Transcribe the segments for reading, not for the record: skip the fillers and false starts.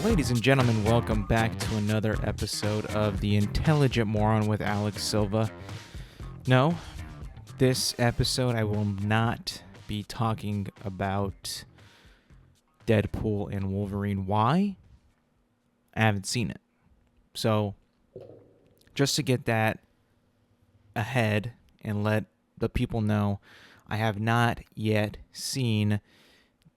Ladies and gentlemen, welcome back to another episode of The Intelligent Moron with Alex Silva. No, this episode I will not be talking about Deadpool and Wolverine. Why? I haven't seen it. So, just to get that ahead and let the people know, I have not yet seen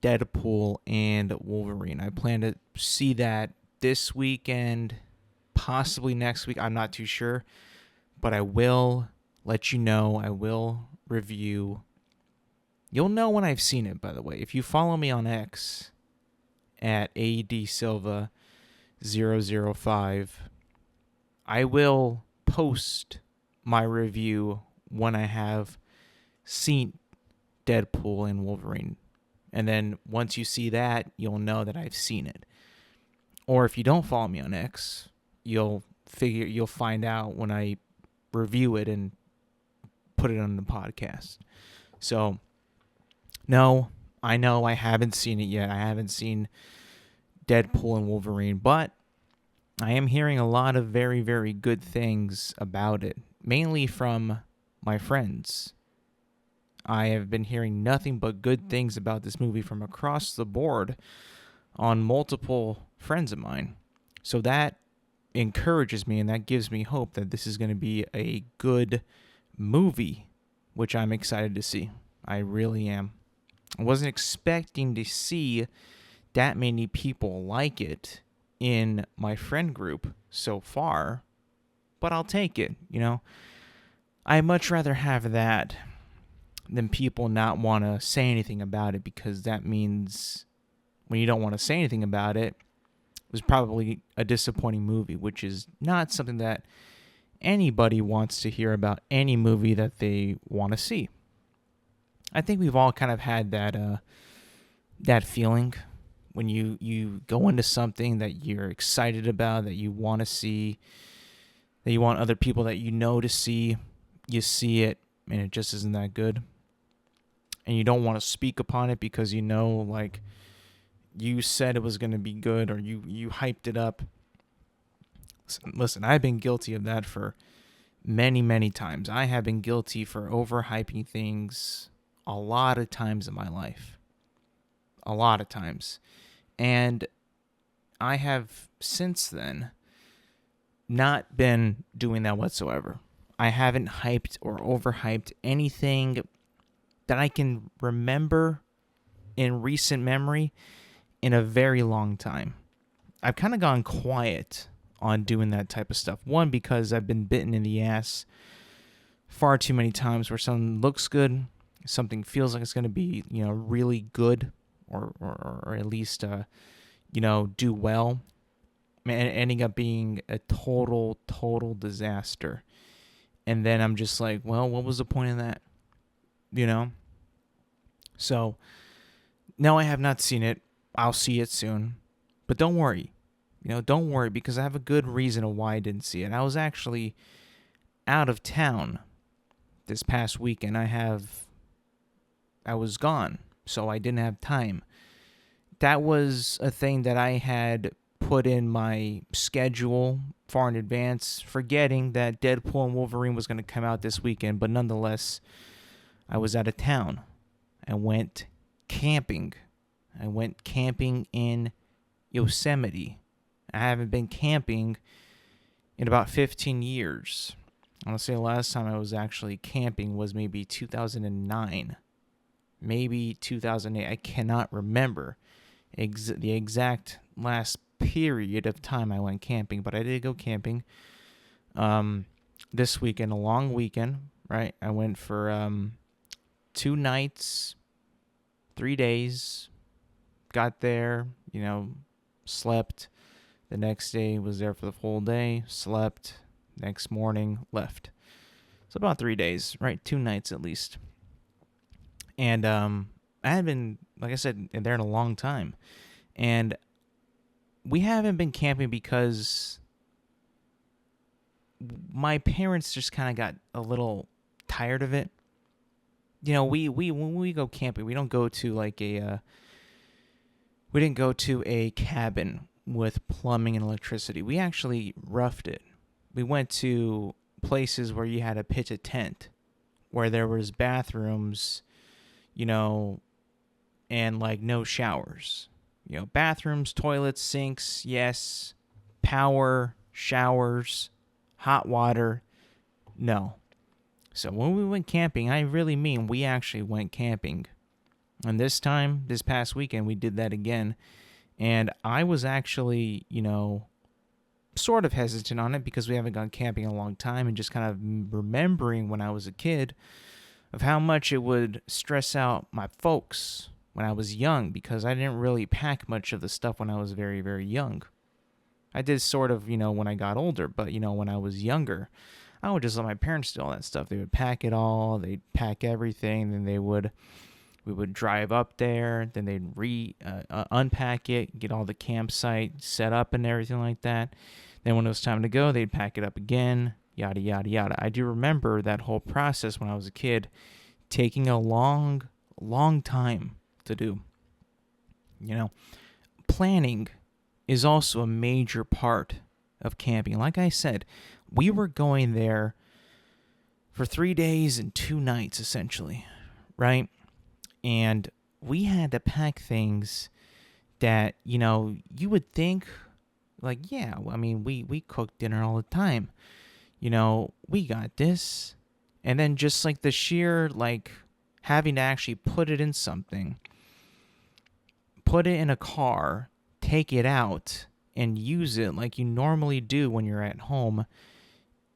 Deadpool and Wolverine. I plan to see that this weekend, possibly next week. I'm not too sure, but I will let you know. I will review. You'll know when I've seen it, by the way. If you follow me on X at ADSilva005, I will post my review when I have seen Deadpool and Wolverine. And then once you see that, you'll know that I've seen it. Or if you don't follow me on X, you'll find out when I review it and put it on the podcast. So, no, I know I haven't seen it yet. I haven't seen Deadpool and Wolverine, but I am hearing a lot of very, very good things about it, mainly from my friends. I have been hearing nothing but good things about this movie from across the board on multiple friends of mine. So that encourages me and that gives me hope that this is going to be a good movie, which I'm excited to see. I really am. I wasn't expecting to see that many people like it in my friend group so far, but I'll take it, I'd much rather have that than people not want to say anything about it, because that means when you don't want to say anything about it, it was probably a disappointing movie, which is not something that anybody wants to hear about any movie that they want to see. I think we've all kind of had that feeling when you go into something that you're excited about, that you want to see, that you want other people that you know to see, you see it, and it just isn't that good. And you don't want to speak upon it because like, you said it was going to be good, or you hyped it up. Listen, I've been guilty of that for many, many times. I have been guilty for overhyping things a lot of times in my life. A lot of times. And I have since then not been doing that whatsoever. I haven't hyped or overhyped anything that I can remember in recent memory in a very long time. I've kind of gone quiet on doing that type of stuff. One, because I've been bitten in the ass far too many times where something looks good, something feels like it's going to be, really good, or at least, do well, and ending up being a total disaster. And then I'm just like, well, what was the point of that? So, no, I have not seen it. I'll see it soon. But don't worry. Don't worry, because I have a good reason of why I didn't see it. I was actually out of town this past weekend. I was gone, so I didn't have time. That was a thing that I had put in my schedule far in advance, forgetting that Deadpool and Wolverine was going to come out this weekend, but nonetheless, I was out of town. I went camping. I went camping in Yosemite. I haven't been camping in about 15 years. I want to say the last time I was actually camping was maybe 2009. Maybe 2008. I cannot remember the exact last period of time I went camping, but I did go camping this weekend, a long weekend, right? I went for 2 nights, 3 days, got there, slept. The next day was there for the full day, slept, next morning, left. So about 3 days, right? 2 nights at least. And I had been, like I said, there in a long time. And we haven't been camping because my parents just kind of got a little tired of it. We when we go camping, we don't go to we didn't go to a cabin with plumbing and electricity. We actually roughed it. We went to places where you had to pitch a tent, where there was bathrooms, you know, and like no showers. You know, bathrooms, toilets, sinks, yes. Power, showers, hot water, no. So when we went camping, I really mean we actually went camping. And this time, this past weekend, we did that again. And I was actually, sort of hesitant on it because we haven't gone camping in a long time, and just kind of remembering when I was a kid of how much it would stress out my folks when I was young, because I didn't really pack much of the stuff when I was very, very young. I did sort of, when I got older, but, when I was younger, I would just let my parents do all that stuff. They would pack it all, they'd pack everything, then we would drive up there, then they'd unpack it, get all the campsite set up and everything like that. Then when it was time to go, they'd pack it up again, yada, yada, yada. I do remember that whole process when I was a kid taking a long, long time to do. Planning is also a major part of camping. Like I said, we were going there for 3 days and 2 nights, essentially, right? And we had to pack things that, you would think, like, yeah, I mean, we cook dinner all the time. We got this. And then just like the sheer, like, having to actually put it in something, put it in a car, take it out, and use it like you normally do when you're at home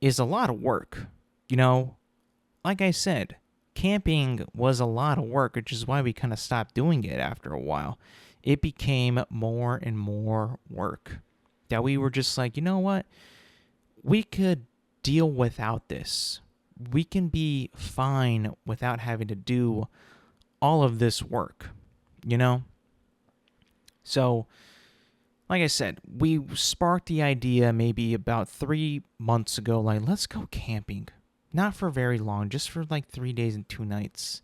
is a lot of work. Like I said, camping was a lot of work, which is why we kind of stopped doing it after a while. It became more and more work that we were just like, you know what? We could deal without this. We can be fine without having to do all of this work, So, like I said, we sparked the idea maybe about 3 months ago, like, let's go camping. Not for very long, just for like 3 days and 2 nights.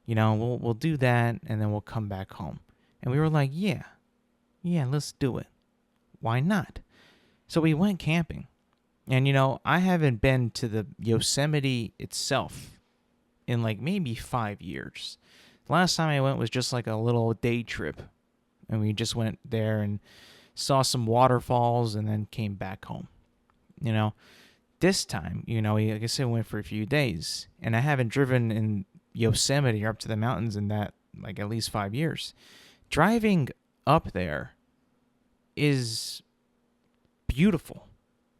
We'll do that, and then we'll come back home. And we were like, yeah, let's do it. Why not? So we went camping. And, I haven't been to the Yosemite itself in like maybe 5 years. The last time I went was just like a little day trip. And we just went there and saw some waterfalls and then came back home. This time, like I said, we went for a few days. And I haven't driven in Yosemite or up to the mountains in that, like, at least 5 years. Driving up there is beautiful.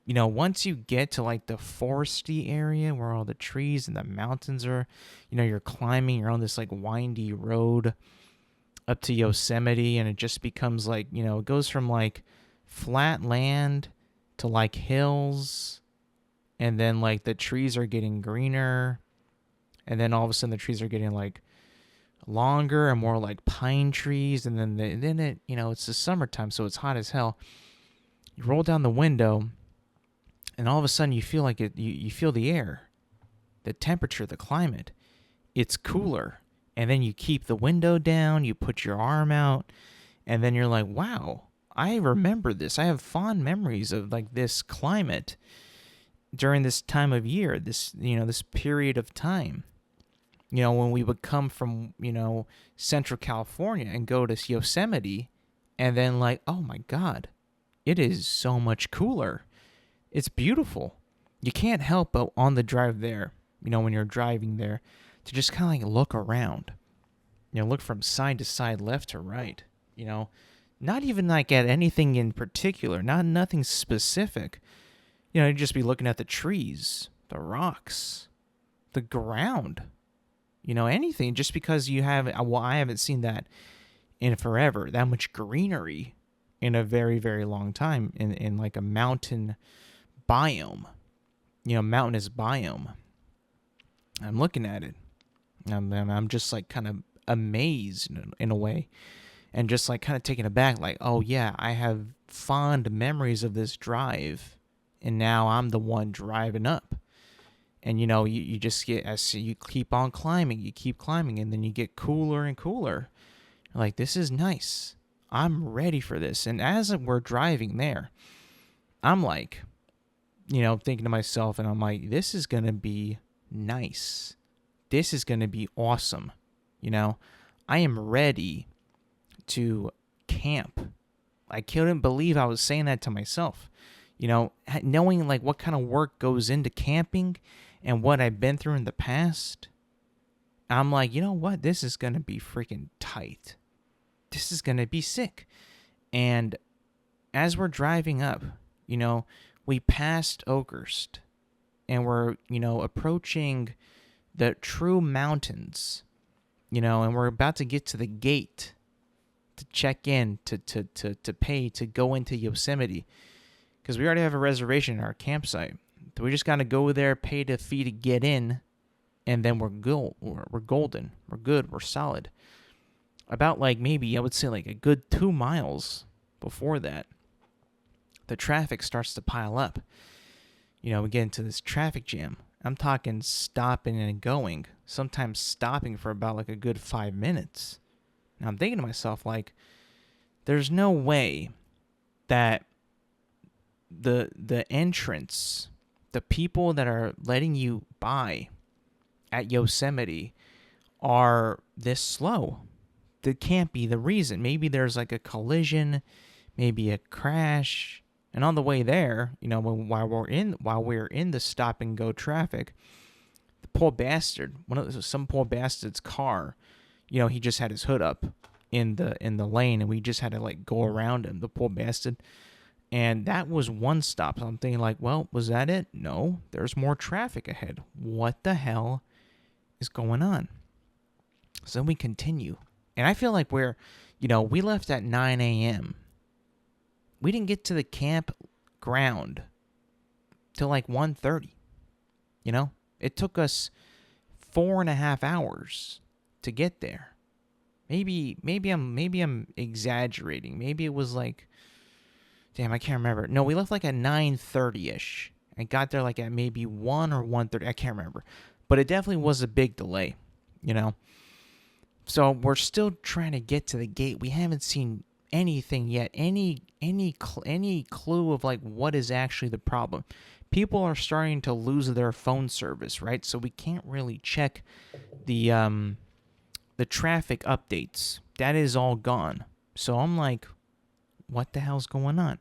Once you get to like the foresty area where all the trees and the mountains are, you're climbing, you're on this like windy road up to Yosemite, and it just becomes like, it goes from like flat land to like hills, and then like the trees are getting greener, and then all of a sudden the trees are getting like longer and more like pine trees, and then it's the summertime, so it's hot as hell. You roll down the window, and all of a sudden you feel like it. You feel the air, the temperature, the climate. It's cooler, and then you keep the window down. You put your arm out, and then you're like, "Wow, I remember this. I have fond memories of like this climate during this time of year. This period of time. When we would come from Central California and go to Yosemite, and then like, oh my God, it is so much cooler." It's beautiful. You can't help but on the drive there, when you're driving there, to just kind of like look around. Look from side to side, left to right. Not even like at anything in particular, nothing specific. You'd just be looking at the trees, the rocks, the ground, anything, just because I haven't seen that in forever, that much greenery in a very, very long time in like a mountain biome, mountainous biome. I'm looking at it. I'm just like kind of amazed in a way, and just like kind of taken aback, like, oh yeah, I have fond memories of this drive, and now I'm the one driving up. And you just get, as you keep on climbing, and then you get cooler and cooler. Like, this is nice. I'm ready for this. And as we're driving there, I'm like, thinking to myself, and I'm like, this is going to be nice. This is going to be awesome. I am ready to camp. I couldn't believe I was saying that to myself. Knowing like what kind of work goes into camping and what I've been through in the past, I'm like, you know what? This is going to be freaking tight. This is going to be sick. And as we're driving up, we passed Oakhurst and we're, approaching the true mountains, and we're about to get to the gate to check in, to pay, to go into Yosemite. Because we already have a reservation at our campsite. So we just got to go there, pay the fee to get in, and then we're golden. We're good. We're solid. About maybe, I would say a good 2 miles before that, the traffic starts to pile up. We get into this traffic jam. I'm talking stopping and going, sometimes stopping for about a good 5 minutes. Now I'm thinking to myself, there's no way that the entrance, the people that are letting you by at Yosemite are this slow. That can't be the reason. Maybe there's a collision, maybe a crash. And on the way there, while we're in the stop and go traffic, the poor bastard, some poor bastard's car, he just had his hood up in the lane, and we just had to go around him, the poor bastard. And that was one stop. So I'm thinking well, was that it? No, there's more traffic ahead. What the hell is going on? So then we continue. And I feel like we left at 9 a.m. We didn't get to the campground till 1:30. It took us 4.5 hours to get there. Maybe I'm exaggerating. Maybe it was damn, I can't remember. No, we left at 9:30ish. I got there at maybe 1 or 1:30. I can't remember. But it definitely was a big delay, So we're still trying to get to the gate. We haven't seen anything yet. Any clue of what is actually the problem. People are starting to lose their phone service, right? So we can't really check the traffic updates. That is all gone. So I'm like, what the hell's going on?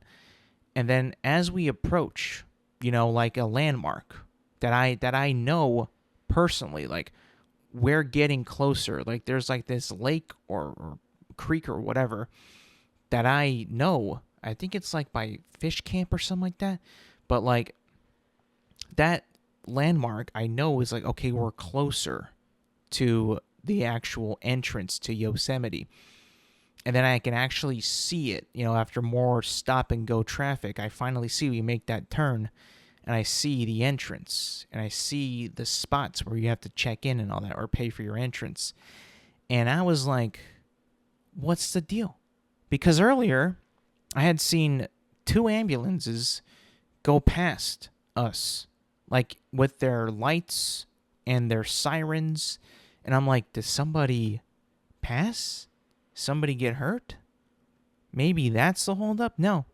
And then as we approach, a landmark that I know personally, we're getting closer. There's this lake or creek or whatever that I know. I think it's by Fish Camp or something like that. But that landmark I know is okay, we're closer to the actual entrance to Yosemite. And then I can actually see it, after more stop and go traffic. I finally see we make that turn, and I see the entrance, and I see the spots where you have to check in and all that, or pay for your entrance. And I was like, what's the deal? Because earlier, I had seen 2 ambulances go past us, with their lights and their sirens. And I'm like, did somebody pass? Somebody get hurt? Maybe that's the holdup? No.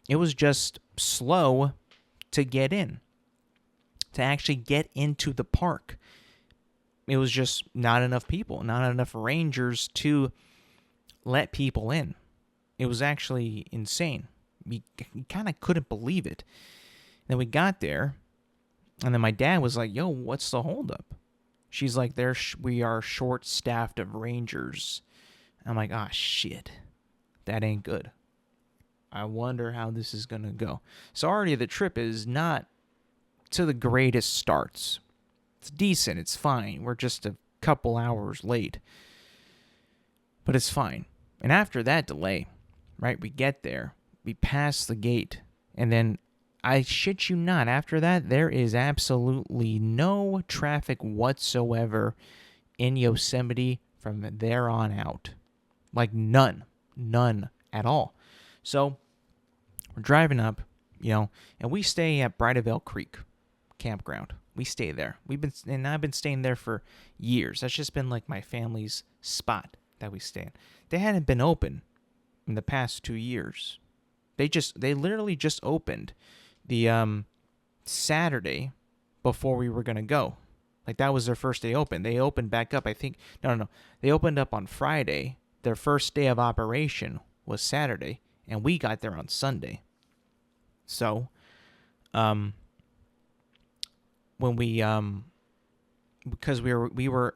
It was just slow to get in, to actually get into the park. It was just not enough people, not enough rangers to let people in. It was actually insane. We kind of couldn't believe it. Then we got there, and then my dad was like, yo, what's the holdup? She's like, we are short-staffed of rangers. I'm like, shit, that ain't good. I wonder how this is going to go. So already the trip is not to the greatest starts. It's decent. It's fine. We're just a couple hours late. But it's fine. And after that delay, right, we get there. We pass the gate. And then, I shit you not, after that, there is absolutely no traffic whatsoever in Yosemite from there on out. None at all. So we're driving up, and we stay at Bridalveil Creek campground. We stay there. I've been staying there for years. That's just been my family's spot that we stay in. They hadn't been open in the past 2 years. They literally just opened the Saturday before we were going to go. Like, that was their first day open. They opened back up, I think. No. They opened up on Friday. Their first day of operation was Saturday, and we got there on Sunday. So, when because we were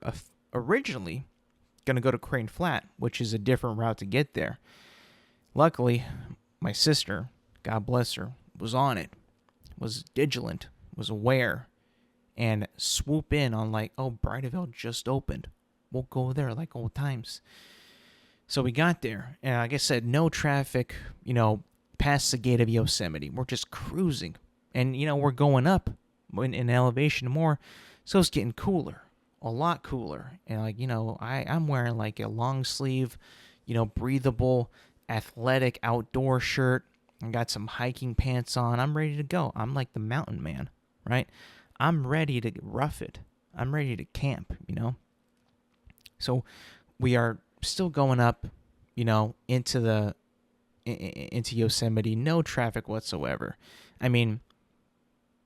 originally going to go to Crane Flat, which is a different route to get there. Luckily, my sister, God bless her, was on it, was vigilant, was aware, and swoop in on like, oh, Brideville just opened. We'll go there like old times. So we got there, and like I said, no traffic, past the gate of Yosemite. We're just cruising. And, we're going up in elevation more, so it's getting cooler, a lot cooler. And, I'm wearing like a long sleeve, breathable, athletic outdoor shirt. I got some hiking pants on. I'm ready to go. I'm like the mountain man, right? I'm ready to rough it. I'm ready to camp, So we are still going up, into Yosemite. No traffic whatsoever. I mean,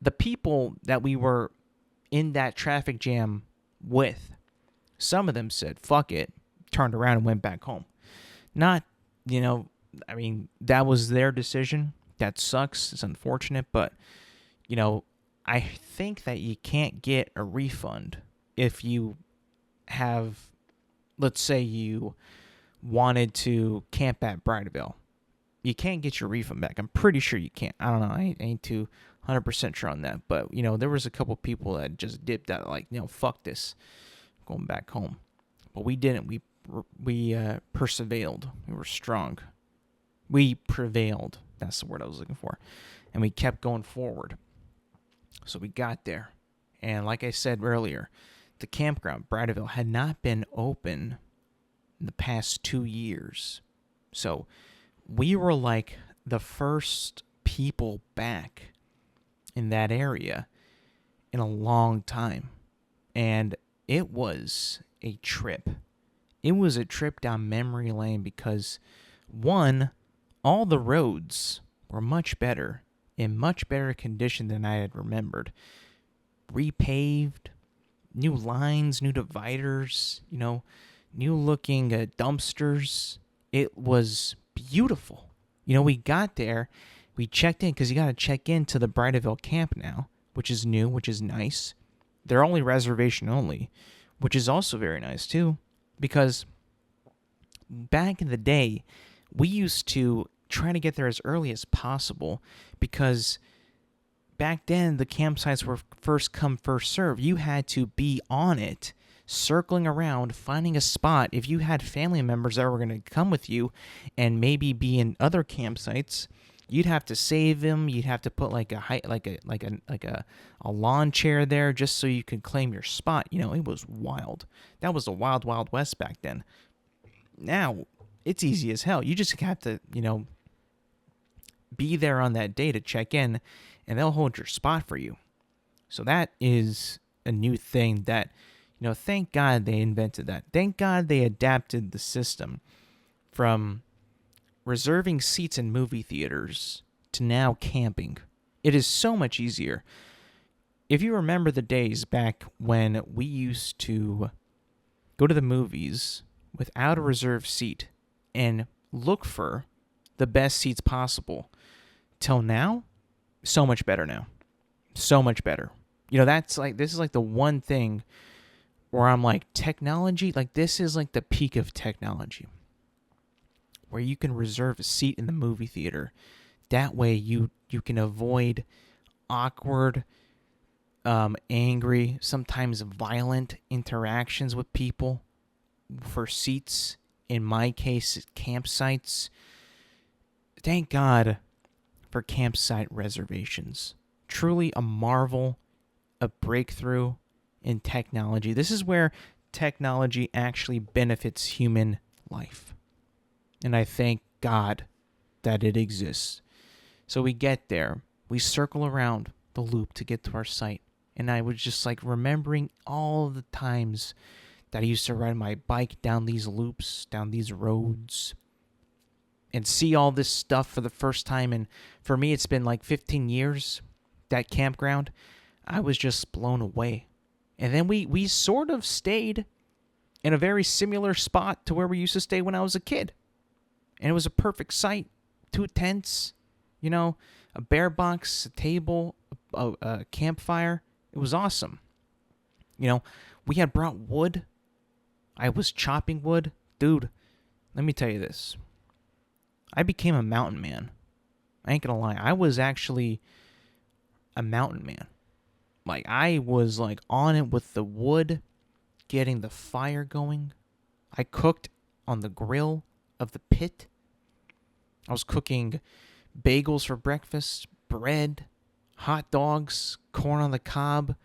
the people that we were in that traffic jam with, some of them said, fuck it, turned around and went back home. Not, that was their decision. That sucks. It's unfortunate, but, I think that you can't get a refund if you have, let's say you wanted to camp at Brideville. You can't get your refund back. I'm pretty sure you can't. I don't know. I ain't too 100% sure on that. But, there was a couple people that just dipped out like, fuck this, going back home. But we didn't. We persevered. We were strong. We prevailed. That's the word I was looking for. And we kept going forward. So we got there. And like I said earlier, the campground, Brideville, had not been open in the past 2 years. So we were like the first people back in that area in a long time. And it was a trip. It was a trip down memory lane because, one, all the roads were much better, in much better condition than I had remembered. Repaved, new lines, new dividers, new looking dumpsters. It was beautiful. We got there, we checked in, because you got to check in to the Brideville camp now, which is new, which is nice. They're only reservation only, which is also very nice too, because back in the day, we used to try to get there as early as possible, because back then the campsites were first come, first serve. You had to be on it, circling around, finding a spot. If you had family members that were going to come with you and maybe be in other campsites, you'd have to save them. You'd have to put like a lawn chair there just so you could claim your spot. It was wild. That was the wild, wild west back then. Now it's easy as hell. You just have to, be there on that day to check in, and they'll hold your spot for you. So that is a new thing that, thank God they invented that. Thank God they adapted the system from reserving seats in movie theaters to now camping. It is so much easier. If you remember the days back when we used to go to the movies without a reserved seat and look for the best seats possible, till now, so much better now. So much better. This is like the one thing where I'm like, technology, like this is like the peak of technology, where you can reserve a seat in the movie theater. That way you can avoid awkward, angry, sometimes violent interactions with people for seats. In my case, campsites. Thank God for campsite reservations. Truly a marvel, a breakthrough in technology. This is where technology actually benefits human life. And I thank God that it exists. So we get there. We circle around the loop to get to our site. And I was just like remembering all the times that I used to ride my bike down these loops, down these roads. and see all this stuff for the first time. And for me, it's been like 15 years, that campground. I was just blown away. And then we sort of stayed in a very similar spot to where we used to stay when I was a kid. And it was a perfect site. 2 tents, a bear box, a table, a campfire. It was awesome. We had brought wood. I was chopping wood. Dude, let me tell you this. I became a mountain man. I ain't gonna lie. I was actually a mountain man. Like, I was, like, on it with the wood, getting the fire going. I cooked on the grill of the pit. I was cooking bagels for breakfast, bread, hot dogs, corn on the cob.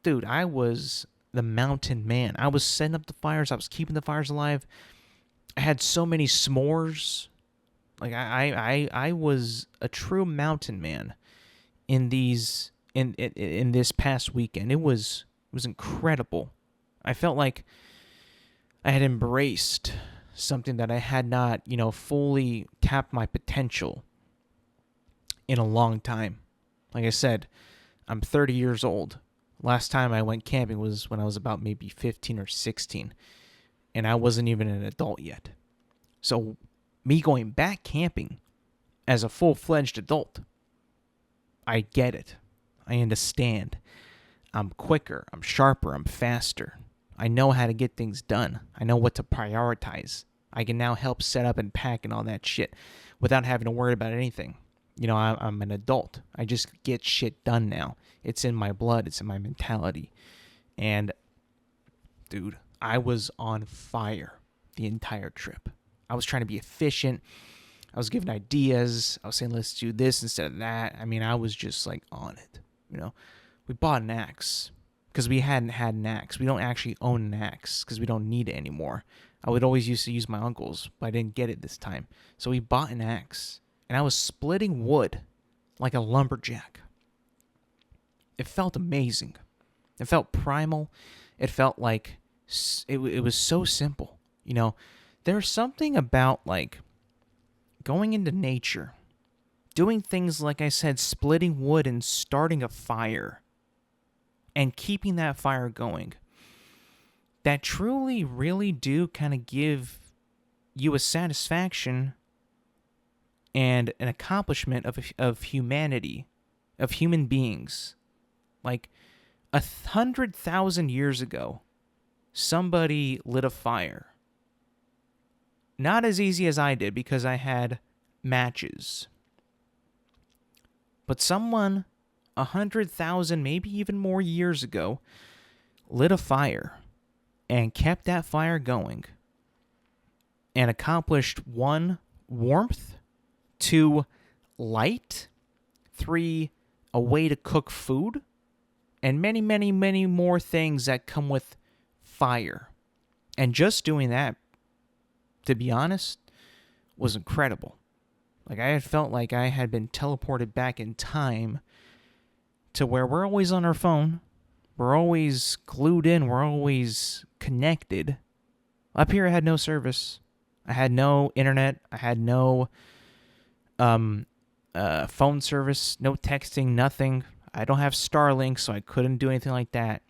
Dude, I was the mountain man. I was setting up the fires. I was keeping the fires alive. I had so many s'mores. Like, I was a true mountain man in this past weekend. It was incredible. I felt like I had embraced something that I had not, fully tapped my potential in a long time. Like I said, I'm 30 years old. Last time I went camping was when I was about maybe 15 or 16, and I wasn't even an adult yet. So me going back camping as a full-fledged adult, I get it. I understand. I'm quicker. I'm sharper. I'm faster. I know how to get things done. I know what to prioritize. I can now help set up and pack and all that shit without having to worry about anything. I'm an adult. I just get shit done now. It's in my blood. It's in my mentality. And, dude, I was on fire the entire trip. I was trying to be efficient. I was giving ideas. I was saying, let's do this instead of that. I mean, I was just, like, on it. We bought an axe because we hadn't had an axe. We don't actually own an axe because we don't need it anymore. I would always used to use my uncle's, but I didn't get it this time. So we bought an axe, and I was splitting wood like a lumberjack. It felt amazing. It felt primal. It felt like it was so simple. There's something about, like, going into nature, doing things like I said, splitting wood and starting a fire and keeping that fire going, that truly, really do kind of give you a satisfaction and an accomplishment of humanity, of human beings. Like 100,000 years ago, somebody lit a fire. Not as easy as I did because I had matches. But someone 100,000, maybe even more years ago, lit a fire and kept that fire going and accomplished 1, warmth, 2, light, 3, a way to cook food, and many, many, many more things that come with fire. And just doing that, to be honest, was incredible. Like, I had felt like I had been teleported back in time to where we're always on our phone. We're always glued in. We're always connected. Up here, I had no service. I had no internet. I had no phone service, no texting, nothing. I don't have Starlink, so I couldn't do anything like that.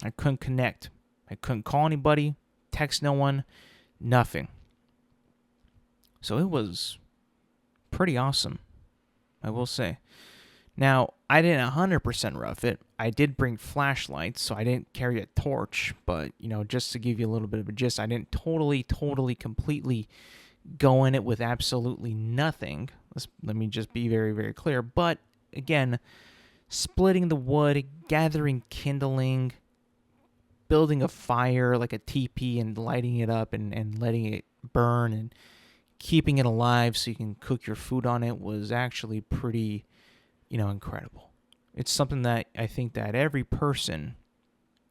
I couldn't connect. I couldn't call anybody, text no one, nothing. So it was pretty awesome, I will say. Now, I didn't 100% rough it. I did bring flashlights, so I didn't carry a torch. But, just to give you a little bit of a gist, I didn't totally, completely go in it with absolutely nothing. Let me just be very, very clear. But, again, splitting the wood, gathering kindling, building a fire like a teepee and lighting it up and letting it burn and keeping it alive so you can cook your food on it was actually pretty, incredible. It's something that I think that every person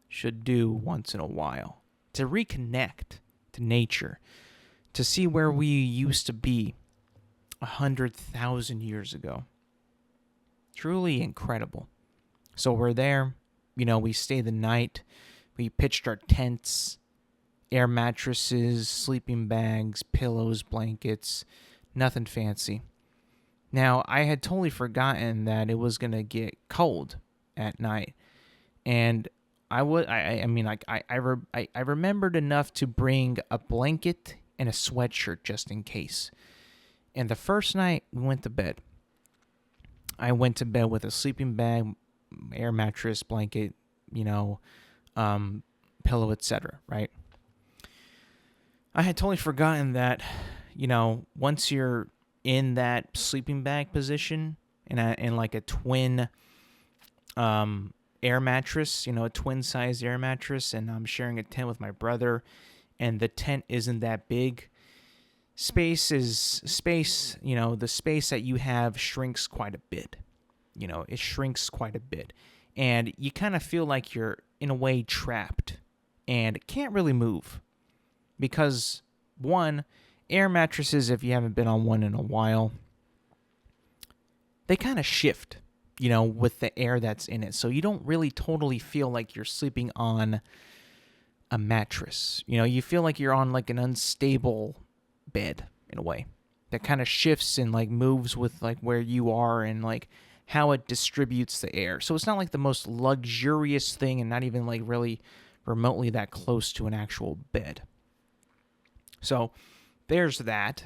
should do once in a while to reconnect to nature, to see where we used to be 100,000 years ago. Truly incredible. So we're there, we stayed the night, we pitched our tents, air mattresses, sleeping bags, pillows, blankets, Nothing fancy. Now, I had totally forgotten that it was going to get cold at night. And I remembered enough to bring a blanket and a sweatshirt just in case. And the first night we went to bed, I went to bed with a sleeping bag, air mattress, blanket, pillow, etc., right? I had totally forgotten that, once you're in that sleeping bag position in like a twin air mattress, a twin-sized air mattress, and I'm sharing a tent with my brother, and the tent isn't that big. Space is space, the space that you have shrinks quite a bit. It shrinks quite a bit. And you kind of feel like you're, in a way, trapped and can't really move. Because, one, air mattresses, if you haven't been on one in a while, they kind of shift, with the air that's in it. So you don't really totally feel like you're sleeping on a mattress. You feel like you're on like an unstable bed in a way that kind of shifts and like moves with like where you are and like how it distributes the air. So it's not like the most luxurious thing and not even like really remotely that close to an actual bed. So there's that.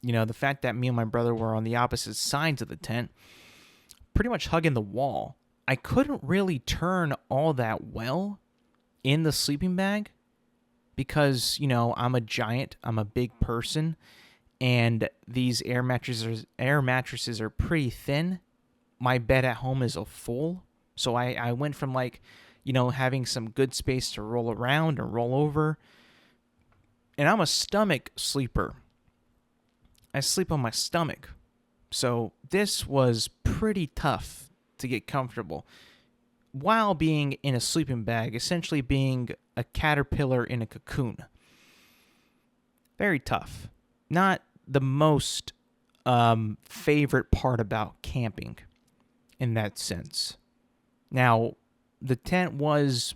The fact that me and my brother were on the opposite sides of the tent, pretty much hugging the wall. I couldn't really turn all that well in the sleeping bag because, I'm a giant, I'm a big person, and these air mattresses are pretty thin. My bed at home is a full, so I went from like, having some good space to roll around and roll over, and I'm a stomach sleeper. I sleep on my stomach, so this was pretty tough to get comfortable while being in a sleeping bag, essentially being a caterpillar in a cocoon. Very tough. Not the most favorite part about camping in that sense. Now, the tent was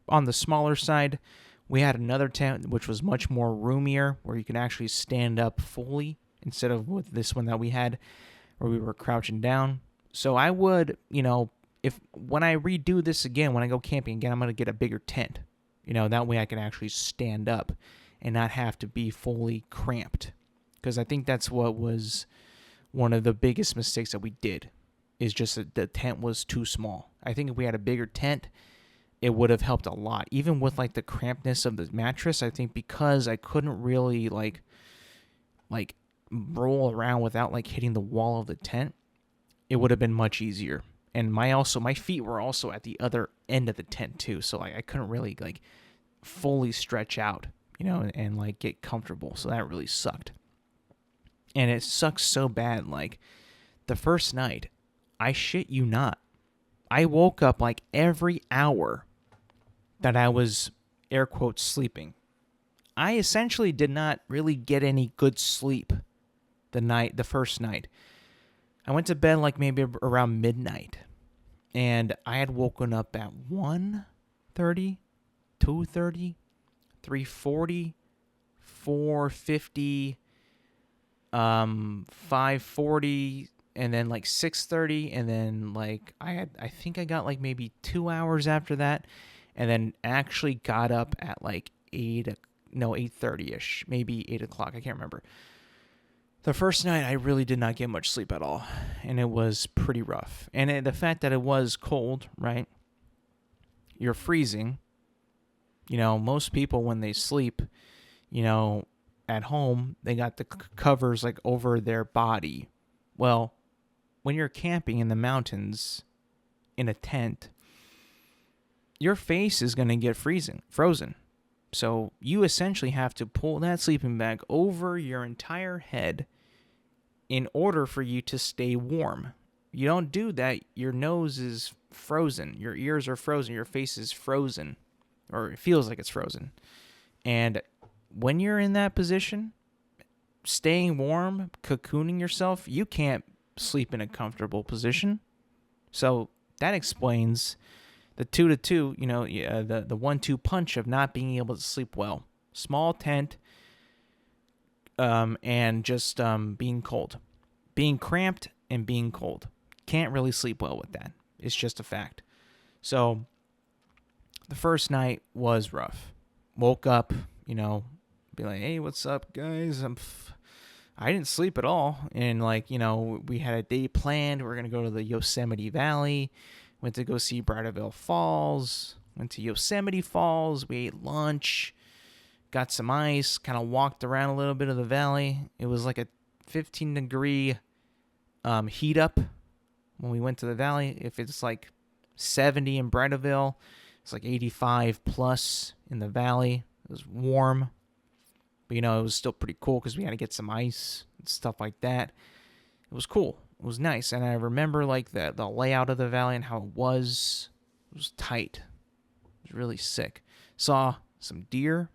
on the smaller side. We had another tent which was much more roomier, where you can actually stand up fully instead of with this one that we had where we were crouching down. So I would, if when I redo this again, when I go camping again, I'm going to get a bigger tent. That way I can actually stand up and not have to be fully cramped. Because I think that's what was one of the biggest mistakes that we did, is just that the tent was too small. I think if we had a bigger tent, it would have helped a lot. Even with like the crampedness of the mattress, I think because I couldn't really like roll around without like hitting the wall of the tent, it would have been much easier. And my feet were also at the other end of the tent too, so like I couldn't really like fully stretch out, and like get comfortable. So that really sucked. And it sucks so bad. Like the first night, I shit you not, I woke up like every hour that I was air quotes sleeping. I essentially did not really get any good sleep the first night. I went to bed like maybe around midnight, and I had woken up at 1:30, 2:30, 3:40, 4:50, 5:40, and then like 6:30, and then like I think I got like maybe 2 hours after that, and then actually got up at like 8:30ish, maybe 8 o'clock. I can't remember. The first night, I really did not get much sleep at all, and it was pretty rough. And the fact that it was cold, right? You're freezing. Most people when they sleep, at home, they got the covers like over their body. Well, when you're camping in the mountains in a tent, your face is going to get frozen. So you essentially have to pull that sleeping bag over your entire head in order for you to stay warm. You don't do that, your nose is frozen, your ears are frozen, your face is frozen, or it feels like it's frozen. And when you're in that position, staying warm, cocooning yourself, you can't sleep in a comfortable position. So that explains the 2-2, the 1-2 punch of not being able to sleep well. Small tent, and just being cold. Being cramped and being cold. Can't really sleep well with that. It's just a fact. So the first night was rough. Woke up, be like, hey, what's up, guys? I didn't sleep at all. And, we had a day planned. We were going to go to the Yosemite Valley. Went to go see Bridalveil Falls. Went to Yosemite Falls. We ate lunch. Got some ice. Kind of walked around a little bit of the valley. It was like a 15-degree heat up when we went to the valley. If it's like 70 in Bridalveil, it's like 85 plus in the valley. It was warm. But, it was still pretty cool because we had to get some ice and stuff like that. It was cool. It was nice. And I remember, the layout of the valley and how it was. It was tight. It was really sick. Saw some deer.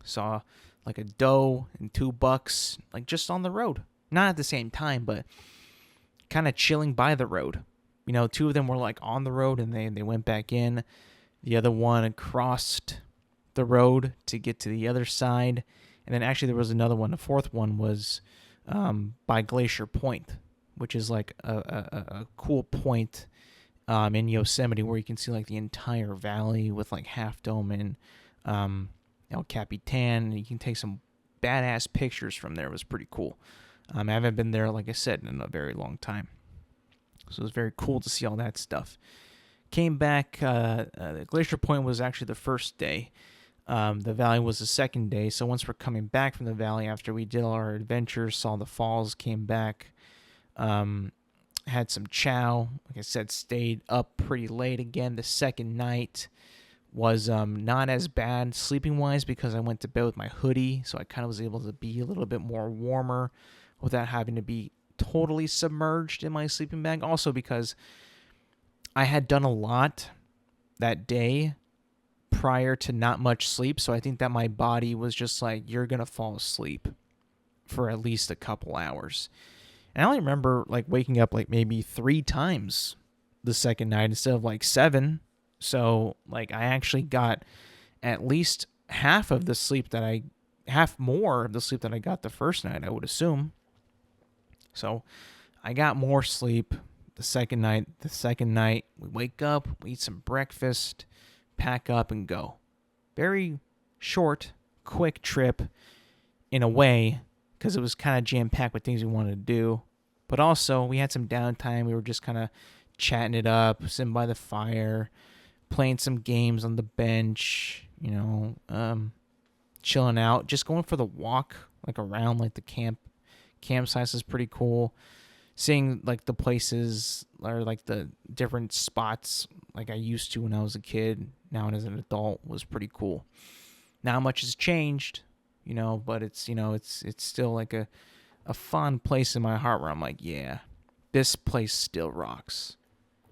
Saw, a doe and 2 bucks, just on the road. Not at the same time, but kind of chilling by the road. 2 of them were, on the road, and they went back in. The other one crossed the road to get to the other side. And then actually there was another one. The 4th one was by Glacier Point, which is a cool point in Yosemite where you can see the entire valley with Half Dome and El Capitan. You can take some badass pictures from there. It was pretty cool. I haven't been there, like I said, in a very long time. So it was very cool to see all that stuff. Came back. Glacier Point was actually the first day. The valley was the second day. So once we're coming back from the valley after we did all our adventures, saw the falls, came back, had some chow. Like I said, stayed up pretty late again. The second night was not as bad sleeping-wise because I went to bed with my hoodie. So I kind of was able to be a little bit more warmer without having to be totally submerged in my sleeping bag. Also because I had done a lot that day prior to not much sleep, so I think that my body was just you're gonna fall asleep for at least a couple hours. And I only remember waking up maybe 3 times the second night instead of 7. So I actually got at least half more of the sleep that I got the first night, I would assume. So I got more sleep the second night. The second night, we wake up, we eat some breakfast, pack up, and go. Very short, quick trip in a way because it was kind of jam-packed with things we wanted to do. But also, we had some downtime. We were just kind of chatting it up, sitting by the fire, playing some games on the bench, chilling out, just going for the walk, around the campsite is pretty cool. Seeing the places or the different spots I used to when I was a kid, now as an adult, was pretty cool. Not much has changed, but it's it's still a fun place in my heart where I'm yeah, this place still rocks.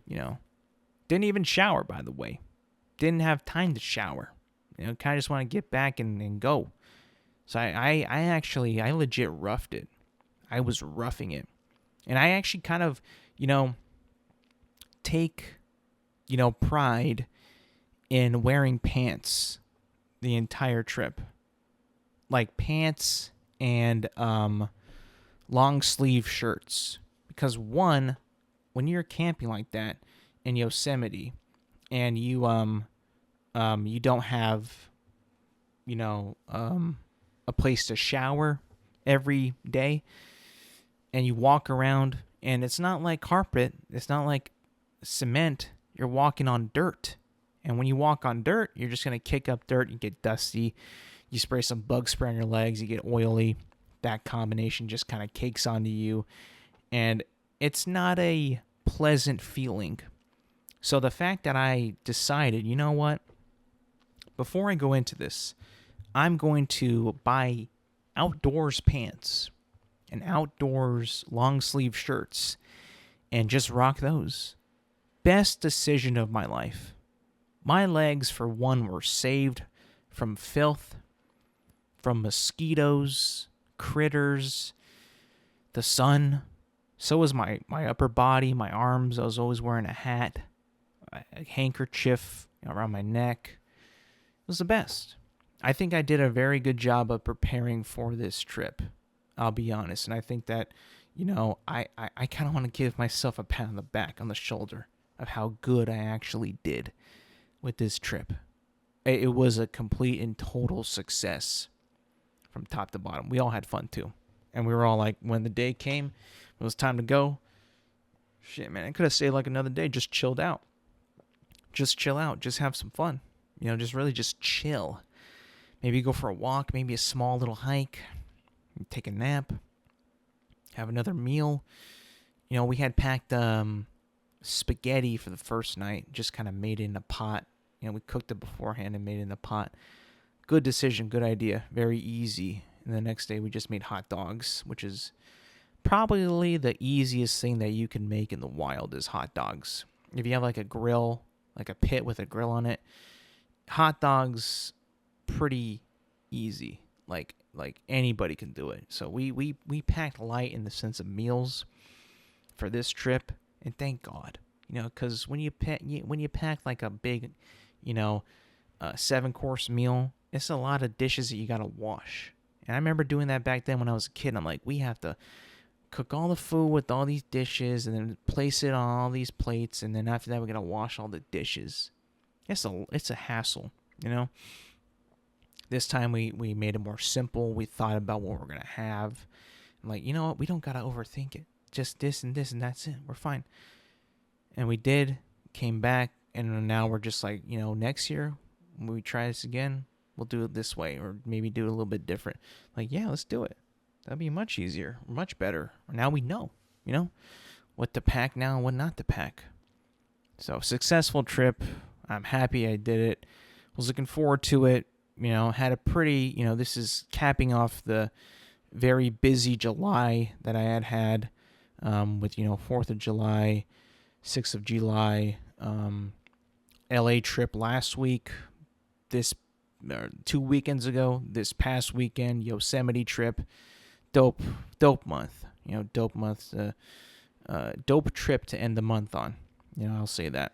Didn't even shower, by the way. Didn't have time to shower. Kind of just want to get back and go. So I legit roughed it. I was roughing it. And I actually kind of, take, pride in wearing pants the entire trip. Pants and long sleeve shirts. Because one, when you're camping like that in Yosemite and you don't have, a place to shower every day, and you walk around, and it's not like carpet, it's not like cement, you're walking on dirt. And when you walk on dirt, you're just going to kick up dirt, you get dusty, you spray some bug spray on your legs, you get oily, that combination just kind of cakes onto you, and it's not a pleasant feeling. So the fact that I decided, you know what, before I go into this, I'm going to buy outdoors pants and outdoors long sleeve shirts and just rock those. Best decision of my life. My legs, for one, were saved from filth, from mosquitoes, critters, the sun. So was my upper body, my arms. I was always wearing a hat, a handkerchief around my neck. It was the best. I think I did a very good job of preparing for this trip. I'll be honest. And I think that, I kind of want to give myself a pat on the back, on the shoulder of how good I actually did with this trip. It was a complete and total success from top to bottom. We all had fun too. And we were all like, when the day came, it was time to go. Shit, man, I could have stayed like another day, just chilled out. Just chill out, just have some fun. Just really just chill. Maybe go for a walk, maybe a small little hike, take a nap, have another meal. We had packed spaghetti for the first night, just kind of made it in a pot. We cooked it beforehand and made it in a pot. Good decision, good idea, very easy. And the next day we just made hot dogs, which is probably the easiest thing that you can make in the wild is hot dogs. If you have like a grill, like a pit with a grill on it, hot dogs, pretty easy. Like anybody can do it. So we packed light in the sense of meals for this trip, and thank God, because when you pack like a big, 7-course meal, it's a lot of dishes that you gotta wash. And I remember doing that back then when I was a kid. I'm like, we have to cook all the food with all these dishes and then place it on all these plates, and then after that we gotta wash all the dishes. It's a hassle, This time we made it more simple. We thought about what we're gonna have. I'm like, you know what? We don't gotta overthink it. Just this and this, and that's it. We're fine. And we did. Came back, and now we're just like, next year when we try this again, we'll do it this way, or maybe do it a little bit different. Like, yeah, let's do it. That'd be much easier, much better. Now we know, what to pack now and what not to pack. So, successful trip. I'm happy I did it. Was looking forward to it. Had a pretty, this is capping off the very busy July that I had with, 4th of July, 6th of July, LA trip last week, this 2 weekends ago, this past weekend, Yosemite trip, dope month, dope month, dope trip to end the month on, I'll say that.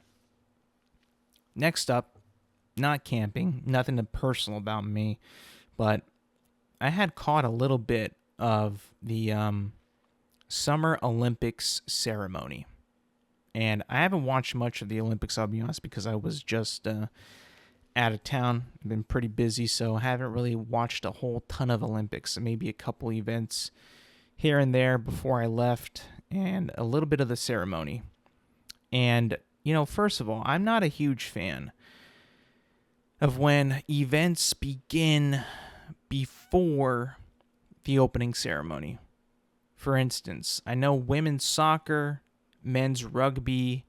Next up, not camping, nothing personal about me, but I had caught a little bit of the Summer Olympics ceremony. And I haven't watched much of the Olympics, I'll be honest, because I was just out of town. I've been pretty busy, so I haven't really watched a whole ton of Olympics. Maybe a couple events here and there before I left, and a little bit of the ceremony. And, first of all, I'm not a huge fan of when events begin before the opening ceremony. For instance, I know women's soccer, men's rugby,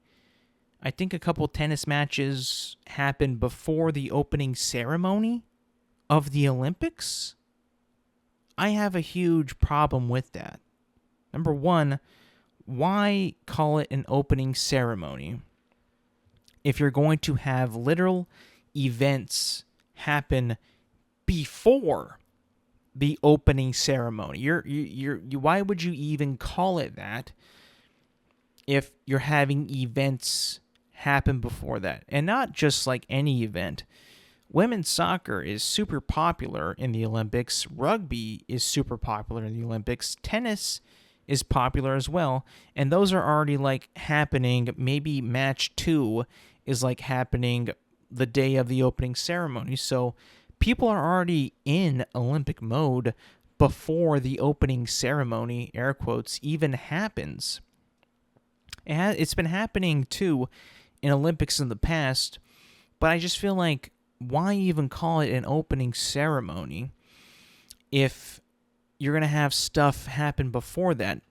I think a couple tennis matches happen before the opening ceremony of the Olympics. I have a huge problem with that. Number one, why call it an opening ceremony if you're going to have literal events happen before the opening ceremony? Why would you even call it that if you're having events happen before that? And not just like any event. Women's soccer is super popular in the Olympics. Rugby is super popular in the Olympics. Tennis is popular as well. And those are already like happening. Maybe match 2 is like happening the day of the opening ceremony. So people are already in Olympic mode before the opening ceremony, air quotes, even happens. It's been happening too in Olympics in the past, but I just feel like, why even call it an opening ceremony if you're going to have stuff happen before that?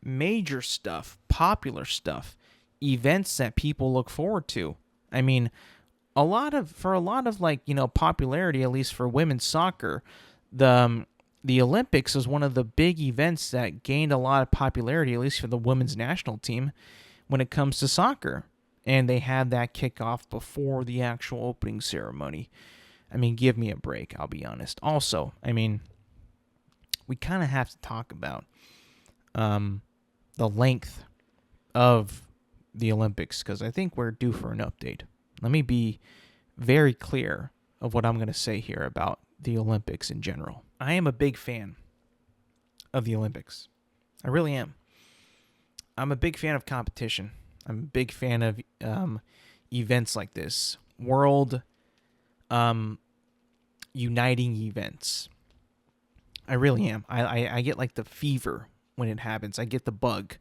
Major stuff, popular stuff, events that people look forward to. I mean, for a lot of like, popularity, at least for women's soccer, the Olympics is one of the big events that gained a lot of popularity, at least for the women's national team, when it comes to soccer. And they had that kickoff before the actual opening ceremony. I mean, give me a break, I'll be honest. Also, I mean, we kind of have to talk about the length of the Olympics, because I think we're due for an update. Let me be very clear of what I'm going to say here about the Olympics in general. I am a big fan of the Olympics. I really am. I'm a big fan of competition. I'm a big fan of events like this. World uniting events. I really am. I get like the fever when it happens. I get the bug.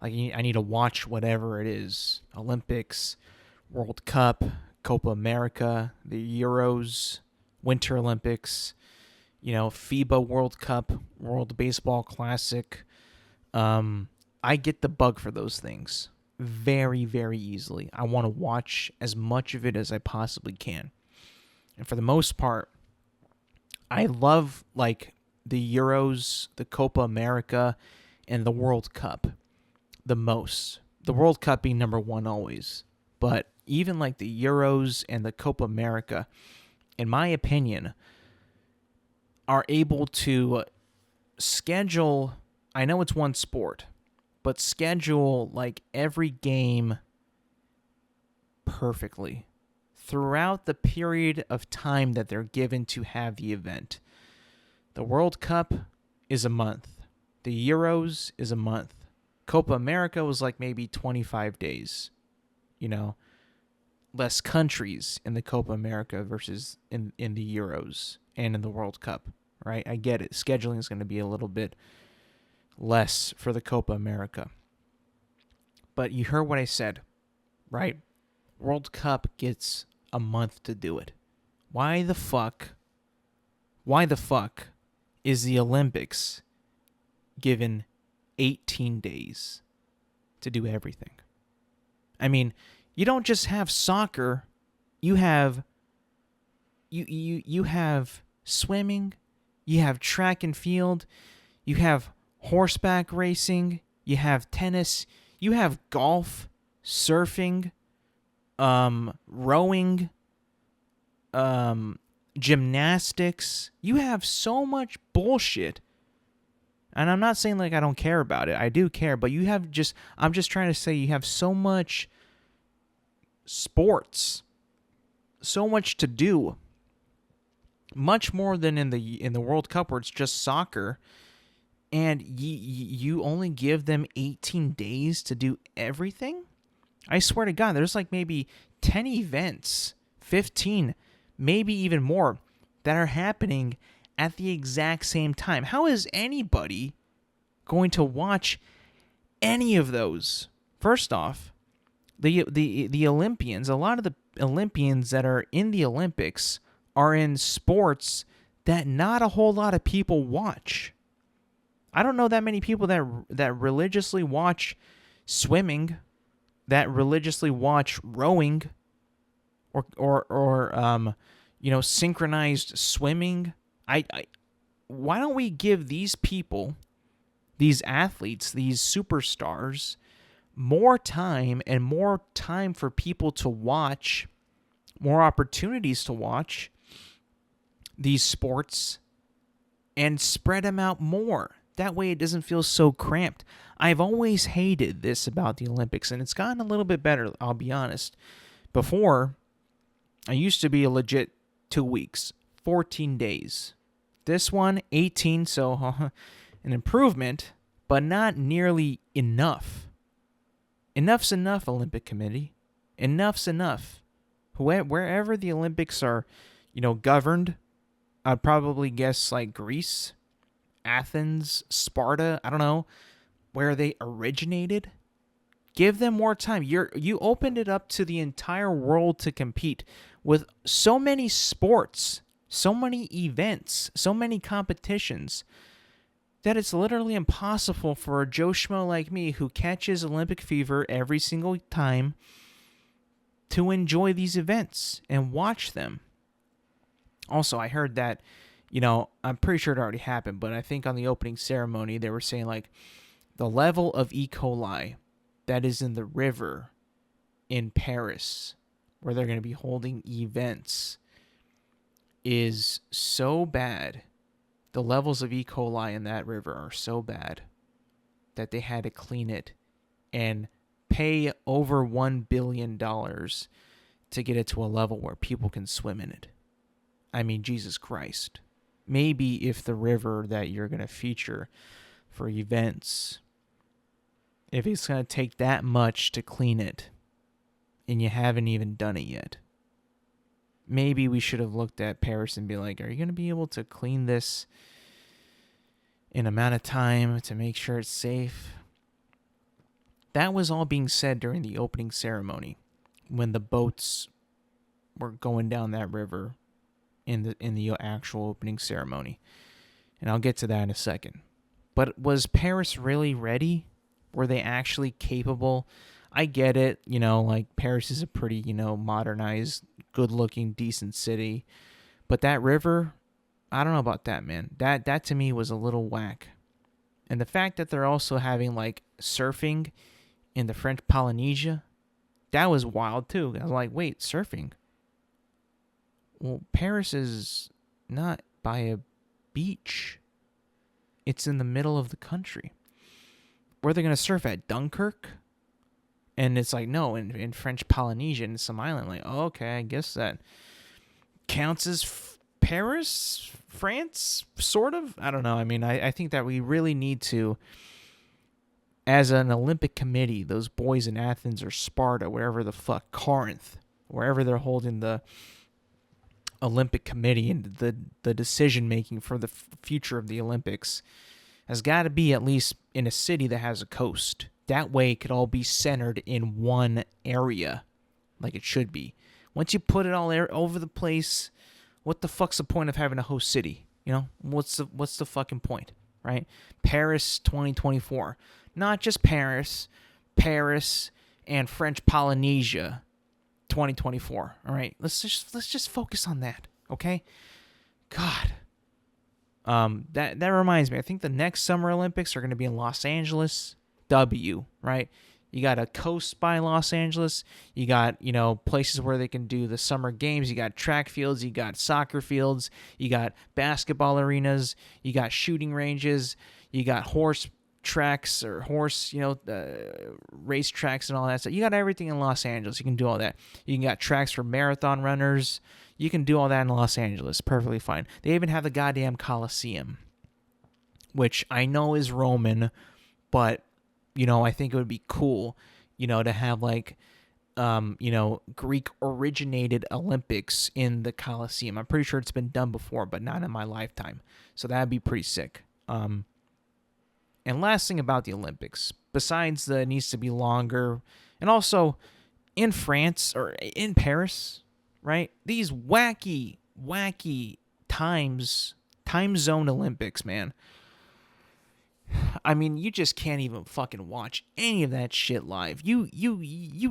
Like I need to watch whatever it is. Olympics, World Cup, Copa America, the Euros, Winter Olympics, FIBA World Cup, World Baseball Classic. I get the bug for those things very, very easily. I want to watch as much of it as I possibly can. And for the most part, I love like the Euros, the Copa America, and the World Cup the most. The World Cup being number one always. But even like the Euros and the Copa America, in my opinion, are able to schedule, I know it's one sport, but schedule like every game perfectly throughout the period of time that they're given to have the event. The World Cup is a month. The Euros is a month. Copa America was like maybe 25 days. Less countries in the Copa America versus in the Euros and in the World Cup, right? I get it. Scheduling is going to be a little bit less for the Copa America. But you heard what I said, right? World Cup gets a month to do it. Why the fuck is the Olympics given 18 days to do everything? I mean, you don't just have soccer, you have you have swimming, you have track and field, you have horseback racing, you have tennis, you have golf, surfing, rowing, gymnastics. You have so much bullshit. And I'm not saying like I don't care about it. I do care, but I'm just trying to say you have so much sports, so much to do. Much more than in the World Cup where it's just soccer, and you only give them 18 days to do everything? I swear to God, there's like maybe 10 events, 15, maybe even more, that are happening at the exact same time. How is anybody going to watch any of those? First off, the Olympians, a lot of the Olympians that are in the Olympics are in sports that not a whole lot of people watch. I don't know that many people that religiously watch swimming, that religiously watch rowing, or synchronized swimming. Why don't we give these people, these athletes, these superstars, more time for people to watch, more opportunities to watch these sports, and spread them out more. That way it doesn't feel so cramped. I've always hated this about the Olympics, and it's gotten a little bit better, I'll be honest. Before, I used to be a legit 2 weeks, 14 days. This one, 18, so an improvement, but not nearly enough. Enough's enough, Olympic Committee. Enough's enough. Wherever the Olympics are, governed, I'd probably guess like Greece, Athens, Sparta, I don't know, where they originated. Give them more time. You opened it up to the entire world to compete with so many sports, so many events, so many competitions, that it's literally impossible for a Joe Schmo like me who catches Olympic fever every single time to enjoy these events and watch them. Also, I heard that, I'm pretty sure it already happened, but I think on the opening ceremony they were saying like the level of E. coli that is in the river in Paris, where they're going to be holding events, is so bad. The levels of E. coli in that river are so bad that they had to clean it and pay over $1 billion to get it to a level where people can swim in it. I mean, Jesus Christ. Maybe if the river that you're going to feature for events, if it's going to take that much to clean it, and you haven't even done it yet, maybe we should have looked at Paris and be like, are you going to be able to clean this in amount of time to make sure it's safe? That was all being said during the opening ceremony when the boats were going down that river in the actual opening ceremony. And I'll get to that in a second. But was Paris really ready? Were they actually capable? I get it, like Paris is a pretty, modernized, good-looking, decent city. But that river, I don't know about that, man. That to me was a little whack. And the fact that they're also having like surfing in the French Polynesia, that was wild too. I was like, wait, surfing? Well, Paris is not by a beach. It's in the middle of the country. Where are they going to surf at? Dunkirk? And it's like, no, in French Polynesia, in some island. Like, oh, okay, I guess that counts as Paris, France, sort of? I don't know. I mean, I think that we really need to, as an Olympic committee, those boys in Athens or Sparta, wherever the fuck, Corinth, wherever they're holding the Olympic committee and the decision-making for the future of the Olympics, has got to be at least in a city that has a coast. That way it could all be centered in one area like it should be. Once you put it all over the place, what the fuck's the point of having a host city? What's the fucking point, right? Paris 2024. Not just Paris and French Polynesia 2024. All right? Let's just focus on that, okay? God. That reminds me. I think the next Summer Olympics are going to be in Los Angeles. Right? You got a coast by Los Angeles. You got, places where they can do the summer games. You got track fields. You got soccer fields. You got basketball arenas. You got shooting ranges. You got horse tracks or race tracks and all that stuff. You got everything in Los Angeles. You can do all that. You got tracks for marathon runners. You can do all that in Los Angeles. Perfectly fine. They even have the goddamn Coliseum, which I know is Roman, but I think it would be cool, to have like, Greek originated Olympics in the Coliseum. I'm pretty sure it's been done before, but not in my lifetime. So that'd be pretty sick. And last thing about the Olympics, besides it needs to be longer, and also in France or in Paris, right? These wacky time zone Olympics, man. I mean, you just can't even fucking watch any of that shit live. You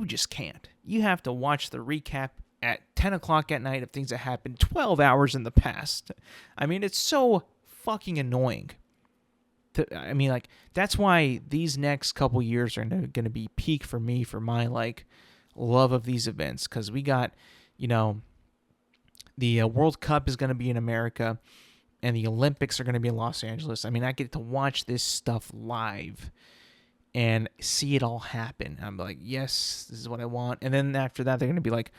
just can't. You have to watch the recap at 10 o'clock at night of things that happened 12 hours in the past. I mean, it's so fucking annoying. That's why these next couple years are going to be peak for me for my, love of these events. Because we got, the World Cup is going to be in America. And the Olympics are going to be in Los Angeles. I mean, I get to watch this stuff live and see it all happen. I'm like, yes, this is what I want. And then after that, they're going to be like,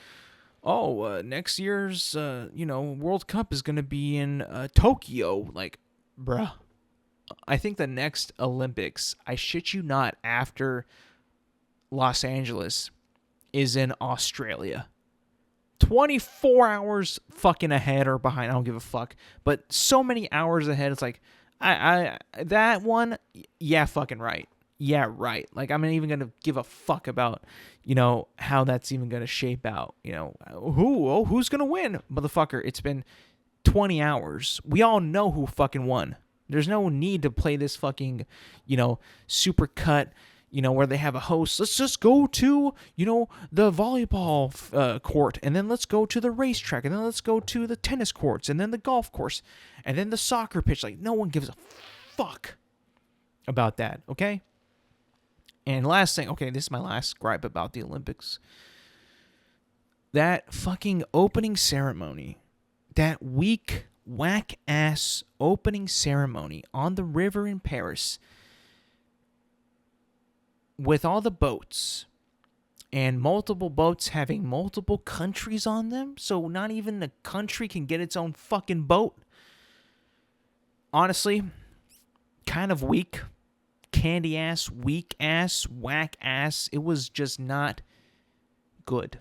oh, next year's, World Cup is going to be in Tokyo. Like, bruh. I think the next Olympics, I shit you not, after Los Angeles, is in Australia. 24 hours fucking ahead or behind, I don't give a fuck. But so many hours ahead, it's like, I that one, yeah, fucking right. Yeah, right. Like, I'm not even going to give a fuck about, how that's even going to shape out. Who's going to win? Motherfucker, it's been 20 hours. We all know who fucking won. There's no need to play this fucking, super cut, where they have a host. Let's just go to, the volleyball court, and then let's go to the racetrack, and then let's go to the tennis courts, and then the golf course, and then the soccer pitch. Like, no one gives a fuck about that, okay? And last thing, okay, this is my last gripe about the Olympics. That fucking opening ceremony, that weak, whack-ass opening ceremony on the river in Paris, with all the boats, and multiple boats having multiple countries on them, so not even a country can get its own fucking boat. Honestly, kind of weak. Candy ass, weak ass, whack ass. It was just not good.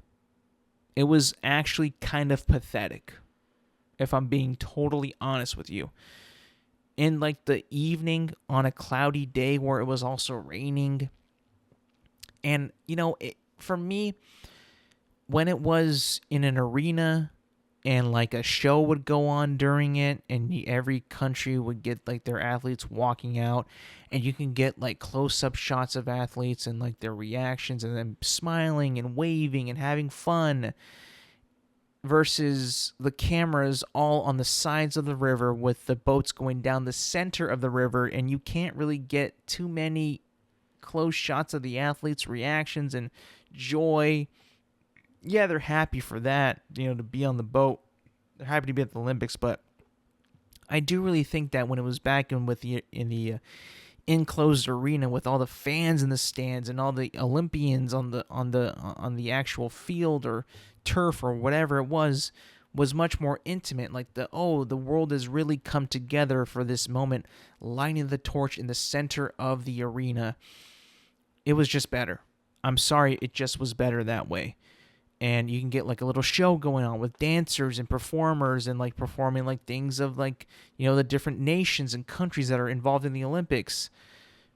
It was actually kind of pathetic, if I'm being totally honest with you. In like the evening on a cloudy day where it was also raining. And, for me, when it was in an arena and like a show would go on during it and every country would get like their athletes walking out and you can get like close-up shots of athletes and like their reactions and them smiling and waving and having fun versus the cameras all on the sides of the river with the boats going down the center of the river, and you can't really get too many close shots of the athletes' reactions and joy. Yeah, they're happy for that, to be on the boat. They're happy to be at the Olympics, but I do really think that when it was back in the enclosed arena with all the fans in the stands and all the Olympians on the actual field or turf or whatever it was much more intimate. Like the world has really come together for this moment, lighting the torch in the center of the arena. It was just better. I'm sorry, it just was better that way. And you can get like a little show going on with dancers and performers and like performing like things of like, the different nations and countries that are involved in the Olympics,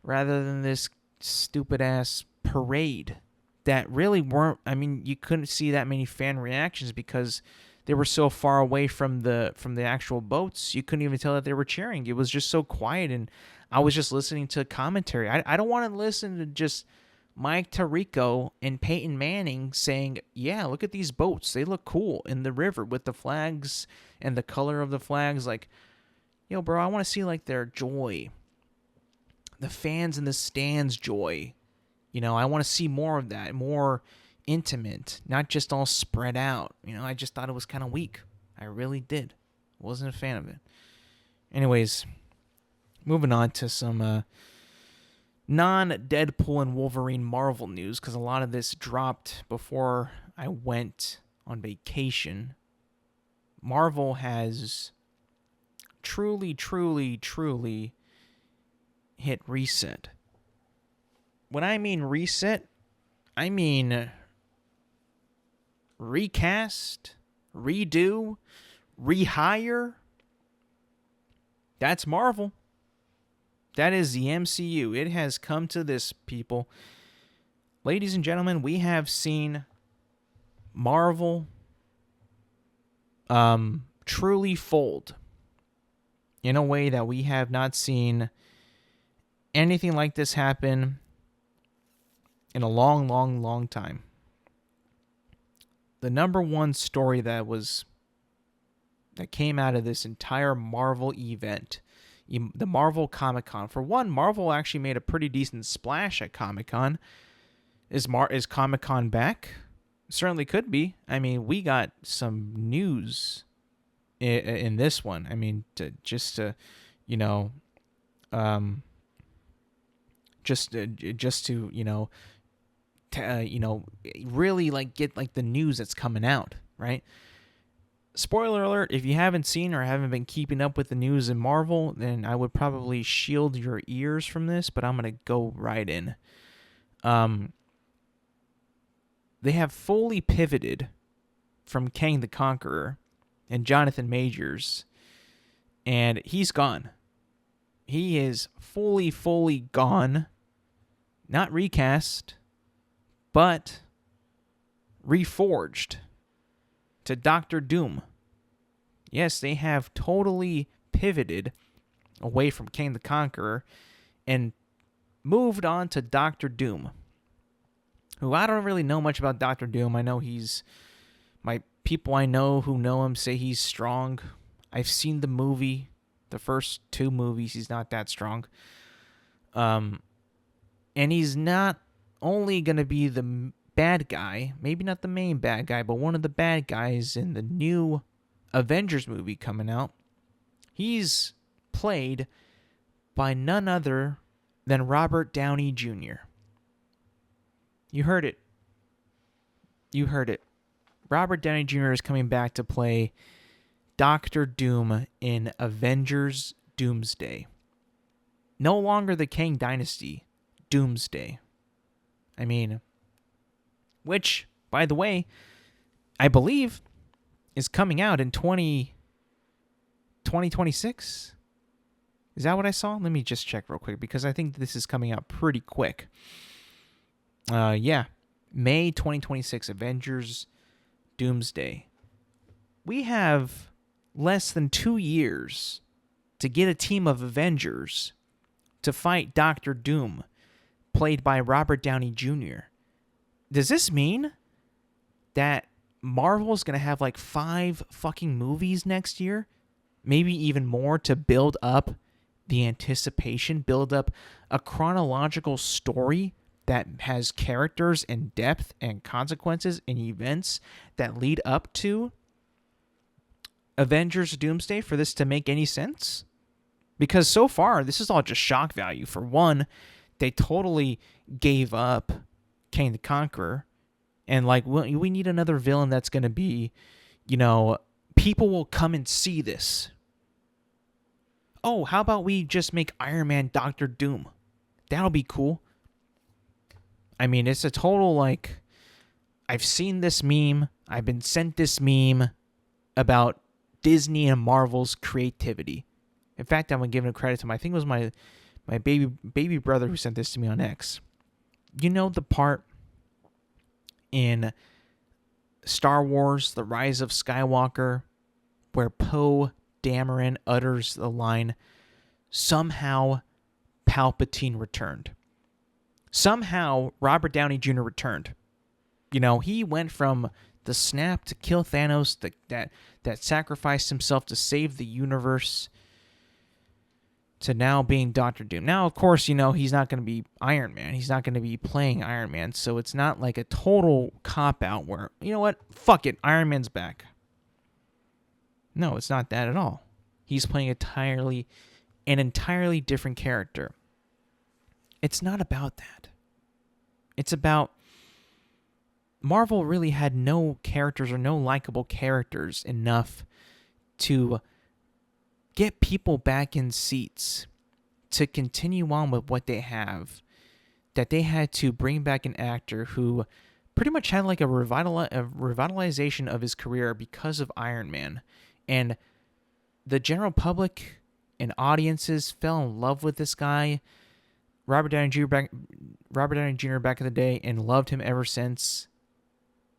rather than this stupid ass parade that really weren't. I mean, you couldn't see that many fan reactions because they were so far away from the actual boats. You couldn't even tell that they were cheering. It was just so quiet, and I was just listening to commentary. I don't want to listen to just Mike Tirico and Peyton Manning saying, yeah, look at these boats. They look cool in the river with the flags and the color of the flags. Like, bro, I want to see like their joy. The fans in the stands' joy. I want to see more of that, more intimate, not just all spread out. I just thought it was kind of weak. I really did. Wasn't a fan of it. Anyways, moving on to some non-Deadpool and Wolverine Marvel news, because a lot of this dropped before I went on vacation. Marvel has truly, truly, truly hit reset. When I mean reset, I mean recast, redo, rehire. That's Marvel. That is the MCU. It has come to this, people. Ladies and gentlemen, we have seen Marvel truly fold in a way that we have not seen anything like this happen in a long, long, long time. The number one story that came out of this entire Marvel event, the Marvel Comic-Con. For one, Marvel actually made a pretty decent splash at Comic-Con. Is Comic-Con back? Certainly could be. I mean, we got some news in this one. I mean, just to really like get like the news that's coming out, right? Spoiler alert, if you haven't seen or haven't been keeping up with the news in Marvel, then I would probably shield your ears from this, but I'm going to go right in. They have fully pivoted from Kang the Conqueror and Jonathan Majors, and he's gone. He is fully, fully gone. Not recast, but reforged to Doctor Doom. Yes, they have totally pivoted away from Kang the Conqueror and moved on to Doctor Doom, who I don't really know much about Doctor Doom. I know my people I know who know him say he's strong. I've seen the movie, the first two movies. He's not that strong. And he's not only going to be the bad guy, maybe not the main bad guy, but one of the bad guys in the new Avengers movie coming out. He's played by none other than Robert Downey Jr. You heard it. You heard it. Robert Downey Jr. is coming back to play Doctor Doom in Avengers Doomsday. No longer the Kang Dynasty, Doomsday. I mean, which, by the way, I believe is coming out in 2026. Is that what I saw? Let me just check real quick because I think this is coming out pretty quick. Yeah. May 2026, Avengers Doomsday. We have less than 2 years to get a team of Avengers to fight Doctor Doom, played by Robert Downey Jr. Does this mean that Marvel's going to have like 5 fucking movies next year? Maybe even more to build up the anticipation, build up a chronological story that has characters and depth and consequences and events that lead up to Avengers Doomsday for this to make any sense? Because so far, this is all just shock value. For one, they totally gave up Kang the Conqueror. And like, we need another villain that's going to be, people will come and see this. Oh, how about we just make Iron Man Doctor Doom? That'll be cool. I mean, it's a total, like, I've seen this meme. I've been sent this meme about Disney and Marvel's creativity. In fact, I'm going to give credit to I think it was my baby brother who sent this to me on X. You know the part in Star Wars, The Rise of Skywalker, where Poe Dameron utters the line, "Somehow Palpatine returned." Somehow Robert Downey Jr. returned. He went from the snap to kill Thanos, that sacrificed himself to save the universe, to now being Doctor Doom. Now, of course, he's not going to be Iron Man. He's not going to be playing Iron Man, so it's not like a total cop-out where, you know what, fuck it, Iron Man's back. No, it's not that at all. He's playing an entirely different character. It's not about that. It's about Marvel really had no characters or no likable characters enough to get people back in seats to continue on with what they have, that they had to bring back an actor who pretty much had like a revitalization of his career because of Iron Man. And the general public and audiences fell in love with this guy, Robert Downey Jr. back in the day, and loved him ever since,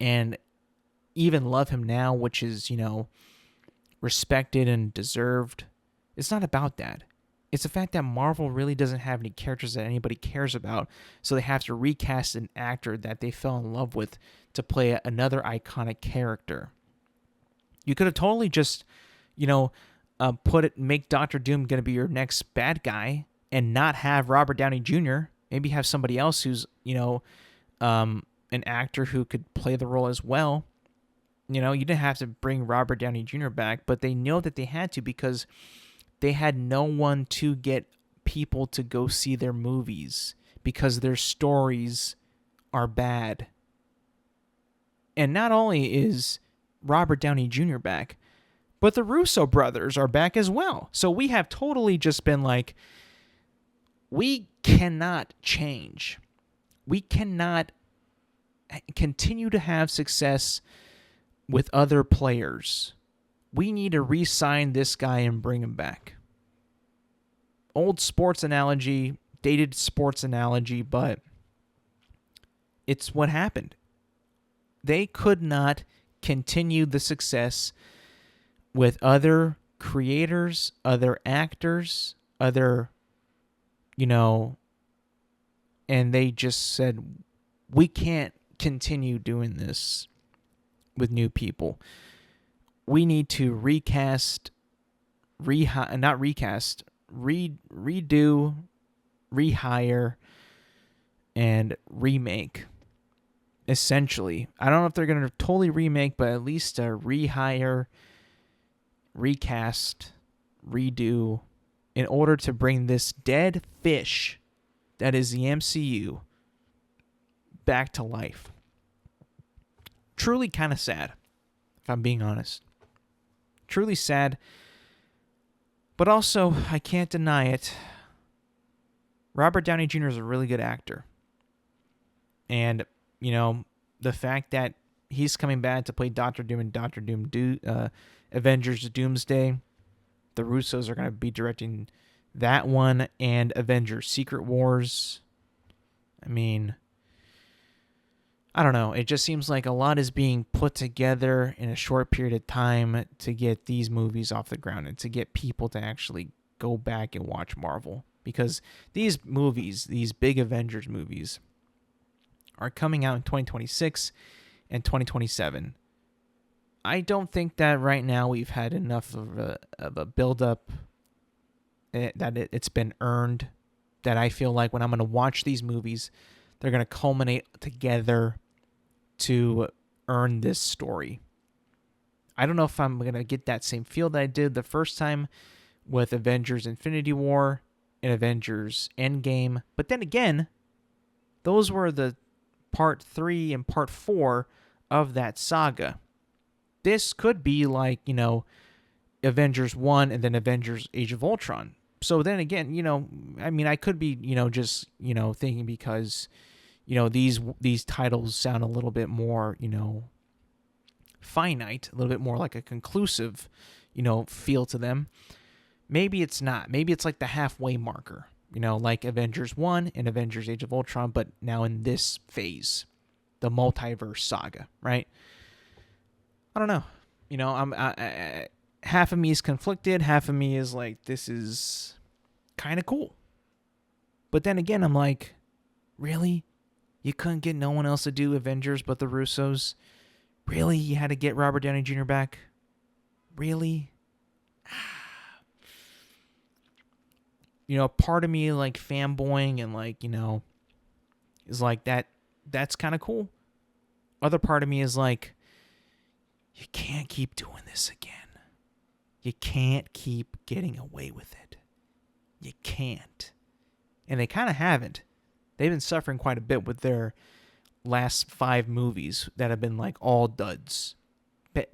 and even love him now, which is, respected and deserved. It's not about that. It's the fact that Marvel really doesn't have any characters that anybody cares about, so they have to recast an actor that they fell in love with to play another iconic character. You could have totally just, make Doctor Doom going to be your next bad guy and not have Robert Downey Jr. Maybe have somebody else who's, an actor who could play the role as well. You didn't have to bring Robert Downey Jr. back, but they know that they had to because they had no one to get people to go see their movies because their stories are bad. And not only is Robert Downey Jr. back, but the Russo brothers are back as well. So we have totally just been like, we cannot change. We cannot continue to have success with other players. We need to re-sign this guy and bring him back. Old sports analogy, dated sports analogy, but it's what happened. They could not continue the success with other creators, other actors, and they just said, we can't continue doing this with new people. We need to redo, rehire, and remake. Essentially, I don't know if they're going to totally remake, but at least rehire, recast, redo, in order to bring this dead fish that is the MCU back to life. truly kind of sad, if I'm being honest. Truly sad. But also, I can't deny it. Robert Downey Jr. is a really good actor. And, the fact that he's coming back to play Doctor Doom and Doctor Doom Avengers Doomsday. The Russos are going to be directing that one and Avengers Secret Wars. I mean, I don't know. It just seems like a lot is being put together in a short period of time to get these movies off the ground and to get people to actually go back and watch Marvel. Because these movies, these big Avengers movies, are coming out in 2026 and 2027. I don't think that right now we've had enough of a build-up that it's been earned, that I feel like when I'm going to watch these movies, they're going to culminate together to earn this story. I don't know if I'm going to get that same feel that I did the first time with Avengers Infinity War and Avengers Endgame. But then again, those were the part 3 and part 4 of that saga. This could be like, Avengers 1 and then Avengers Age of Ultron. So then again, I could be, just, thinking because, these titles sound a little bit more, finite, a little bit more like a conclusive, feel to them. Maybe it's not. Maybe it's like the halfway marker, like Avengers 1 and Avengers Age of Ultron, but now in this phase, the multiverse saga, right? I don't know. I half of me is conflicted. Half of me is like, this is kind of cool. But then again, I'm like, really? You couldn't get no one else to do Avengers but the Russos? Really? You had to get Robert Downey Jr. back? Really? Part of me like fanboying and like, is like that's kind of cool. Other part of me is like, you can't keep doing this again. You can't keep getting away with it. You can't. And they kind of haven't. They've been suffering quite a bit with their last 5 movies that have been like all duds.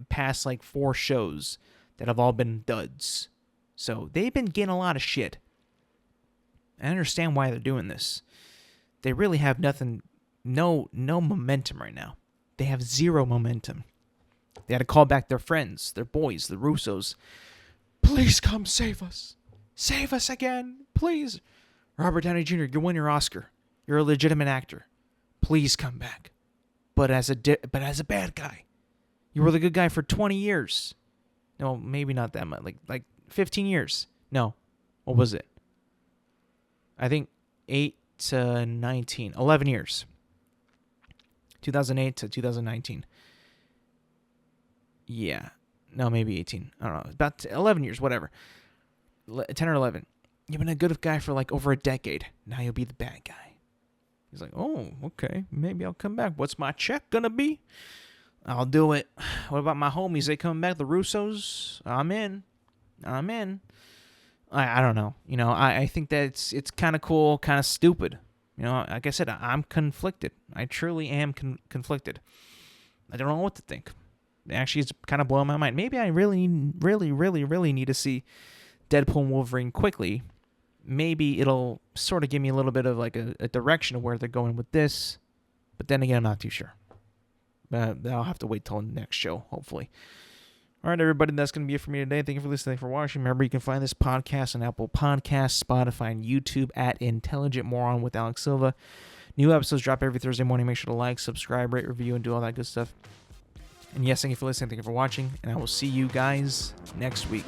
Past like 4 shows that have all been duds. So they've been getting a lot of shit. I understand why they're doing this. They really have nothing, no momentum right now. They have 0 momentum. They had to call back their friends, their boys, the Russos. Please come save us. Save us again, please. Robert Downey Jr., you won your Oscar. You're a legitimate actor. Please come back. But as a bad guy. You were the good guy for 20 years. No, maybe not that much. Like 15 years. No. What was it? I think 8 to 19. 11 years. 2008 to 2019. Yeah. No, maybe 18. I don't know. About 11 years, whatever. 10 or 11. You've been a good guy for like over a decade. Now you'll be the bad guy. He's like, oh, okay. Maybe I'll come back. What's my check gonna be? I'll do it. What about my homies? They coming back? The Russos? I'm in. I don't know. I think that it's kind of cool, kind of stupid. Like I said, I'm conflicted. I truly am conflicted. I don't know what to think. Actually, it's kind of blowing my mind. Maybe I really, really, really, really need to see Deadpool and Wolverine quickly. Maybe it'll sort of give me a little bit of like a direction of where they're going with this. But then again, I'm not too sure. I'll have to wait till the next show, hopefully. All right, everybody, that's going to be it for me today. Thank you for listening. Thank you for watching. Remember, you can find this podcast on Apple Podcasts, Spotify, and YouTube at Intelligent Moron with Alex Silva. New episodes drop every Thursday morning. Make sure to like, subscribe, rate, review, and do all that good stuff. And yes, thank you for listening. Thank you for watching. And I will see you guys next week.